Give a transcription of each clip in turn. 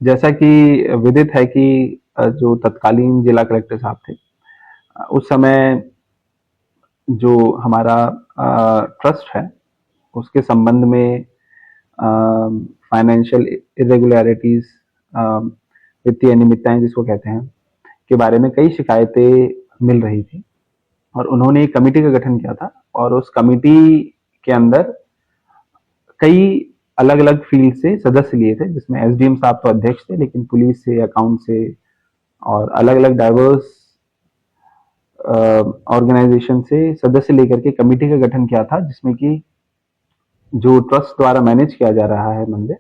जैसा कि विदित है कि जो तत्कालीन जिला कलेक्टर साहब थे, उस समय जो हमारा ट्रस्ट है उसके संबंध में फाइनेंशियल इरेगुलरिटीज, वित्तीय अनियमितताएं जिसको कहते हैं, के बारे में कई शिकायतें मिल रही थी और उन्होंने एक कमेटी का गठन किया था और उस कमेटी के अंदर कई अलग अलग फील्ड से सदस्य लिए थे, जिसमें एसडीएम साहब तो अध्यक्ष थे, लेकिन पुलिस से, अकाउंट से और अलग अलग डाइवर्स ऑर्गेनाइजेशन से सदस्य लेकर के कमेटी का गठन किया था, जिसमें कि जो ट्रस्ट द्वारा मैनेज किया जा रहा है मंदिर,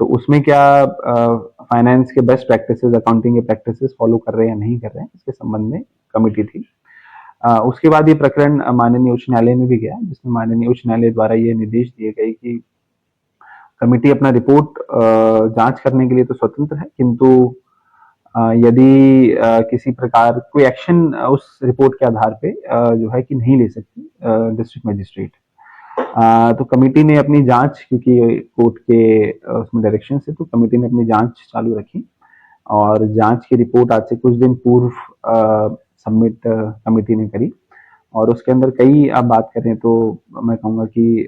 तो उसमें क्या फाइनेंस के बेस्ट प्रैक्टिसेस, अकाउंटिंग के प्रैक्टिसेस फॉलो कर रहे हैं या नहीं कर रहे हैं, इसके संबंध में कमेटी थी। उसके बाद ये प्रकरण माननीय उच्च न्यायालय में भी गया, जिसमें माननीय उच्च न्यायालय द्वारा ये निर्देश दिए गए कि कमेटी अपना रिपोर्ट जांच करने के लिए तो स्वतंत्र है, किंतु यदि किसी प्रकार कोई एक्शन उस रिपोर्ट के आधार पे जो है कि नहीं ले सकती डिस्ट्रिक्ट मजिस्ट्रेट। तो कमेटी ने अपनी जांच, क्योंकि कोर्ट के उसमें डायरेक्शन से, तो कमेटी ने अपनी जांच चालू रखी और जांच की रिपोर्ट आज से कुछ दिन पूर्व सबमिट कमेटी ने करी और उसके अंदर कई, आप बात करें तो मैं कहूँगा कि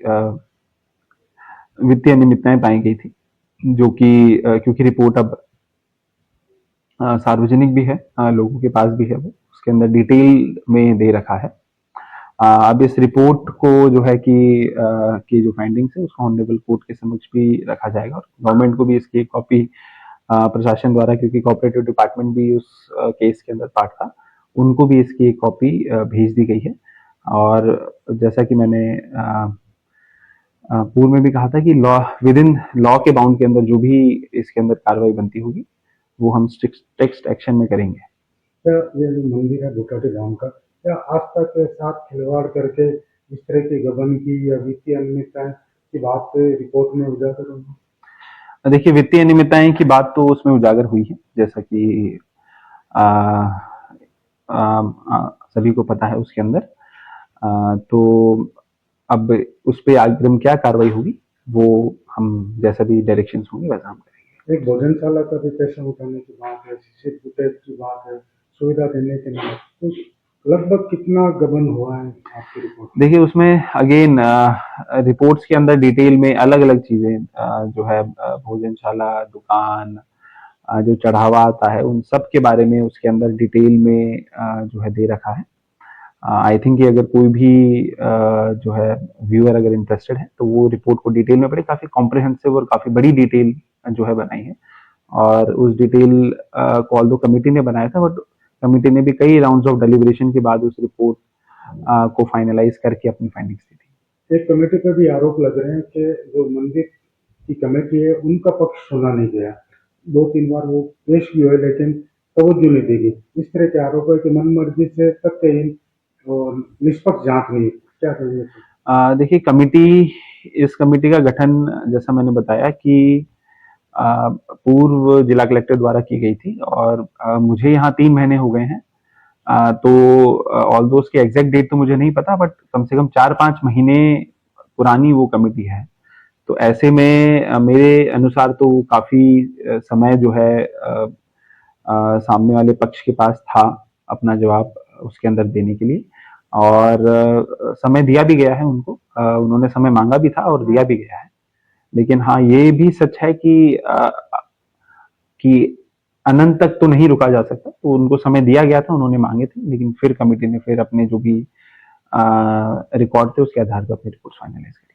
वित्तीय अनियमितताएं पाई गई थी, जो कि क्योंकि रिपोर्ट अब सार्वजनिक भी है, लोगों के पास भी है, वो उसके अंदर डिटेल में दे रखा है। अब इस रिपोर्ट को जो है कि जो फाइंडिंग्स है उसको ऑनरेबल कोर्ट के समक्ष भी रखा जाएगा और गवर्नमेंट को भी इसकी एक कॉपी प्रशासन द्वारा, क्योंकि कोऑपरेटिव डिपार्टमेंट भी उस केस के अंदर पार्ट था, उनको भी इसकी एक कॉपी भेज दी गई है। और जैसा कि मैंने पूर्व में भी कहा था कि लॉ, विद इन लॉ के बाउंड के अंदर जो भी इसके अंदर कार्रवाई बनती होगी वो हम टेक्स्ट एक्शन में करेंगे। क्या ये जो मंदिर है भुटाटी गांव का, क्या आस्था के साथ खिलवाड़ करके इस तरह की गबन की या वित्तीय अनियमितताएं की बात रिपोर्ट में उजागर होगी? देखिए, वित्तीय अनियमितताएं की बात तो उसमें उजागर हुई है, जैसा कि आ, सभी को पता है उसके अंदर। तो अब उस पर अग्रिम क्या कार्रवाई होगी वो हम जैसा भी डायरेक्शंस होंगे वैसा हम करेंगे। एक भोजनशाला का भी पैसा उठाने की बात है, सीसी फुटेज की बात है, सुविधा देने के लिए, तो लगभग कितना गबन हुआ है आपकी रिपोर्ट में? देखिए, उसमें अगेन रिपोर्ट्स के अंदर डिटेल में अलग अलग चीजें जो है भोजनशाला, दुकान, जो चढ़ावा आता है, उन सब के बारे में उसके अंदर डिटेल में जो है दे रखा है। आई थिंक कि अगर कोई भी जो है व्यूअर अगर इंटरेस्टेड है तो वो रिपोर्ट को डिटेल में पढ़े, काफी कॉम्प्रिहेंसिव और काफी बड़ी डिटेल जो है बनाई है। और उस डिटेल को ऑल्दो कमेटी ने बनाया था, बट कमेटी ने भी कई राउंड्स ऑफ डिलिब्रेशन के बाद उस रिपोर्ट को फाइनलाइज करके अपनी फाइंडिंग्स दी थी। एक कमेटी पर भी आरोप लग रहे हैं कि जो मंदिर की कमेटी है उनका पक्ष सुना नहीं गया, 2-3 बार वो पेश भी हुए लेकिन तवज्जो नहीं दी गई। इस तरह के आरोप है कि मन मर्जी से तथ्यहीन और निष्पक्ष जांच नहीं, क्या कहेंगे? देखिए, कमेटी, इस कमेटी का गठन जैसा मैंने बताया कि पूर्व जिला कलेक्टर द्वारा की गई थी और मुझे यहाँ 3 महीने हो गए हैं। तो ऑल्दो उसकी एग्जैक्ट डेट तो मुझे नहीं पता, बट कम से कम 4-5 महीने पुरानी वो कमेटी है। तो ऐसे में मेरे अनुसार तो काफी समय जो है सामने वाले पक्ष के पास था अपना जवाब उसके अंदर देने के लिए, और समय दिया भी गया है उनको, उन्होंने समय मांगा भी था और दिया भी गया है। लेकिन हाँ, ये भी सच है कि अनंत तक तो नहीं रुका जा सकता, तो उनको समय दिया गया था, उन्होंने मांगे थे, लेकिन फिर कमेटी ने फिर अपने जो भी रिकॉर्ड थे उसके आधार पर अपनी रिपोर्ट फाइनलाइज करी।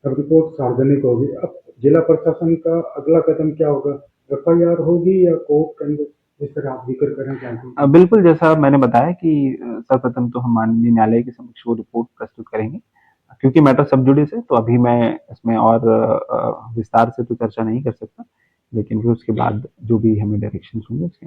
अब रिपोर्ट सार्वजनिक होगी, अब जिला प्रशासन का अगला कदम क्या होगा? एफआईआर होगी या कोर्ट के अंदर, जिस तरह आप जिक्र करना चाहते हैं? बिल्कुल, जैसा मैंने बताया कि सर्वप्रथम तो हम माननीय न्यायालय के समक्ष वो रिपोर्ट प्रस्तुत करेंगे, क्योंकि मैटर सब जुडिस है, तो अभी मैं इसमें और विस्तार से तो चर्चा नहीं कर सकता, लेकिन फिर उसके बाद जो भी हमें डायरेक्शन होंगे उसके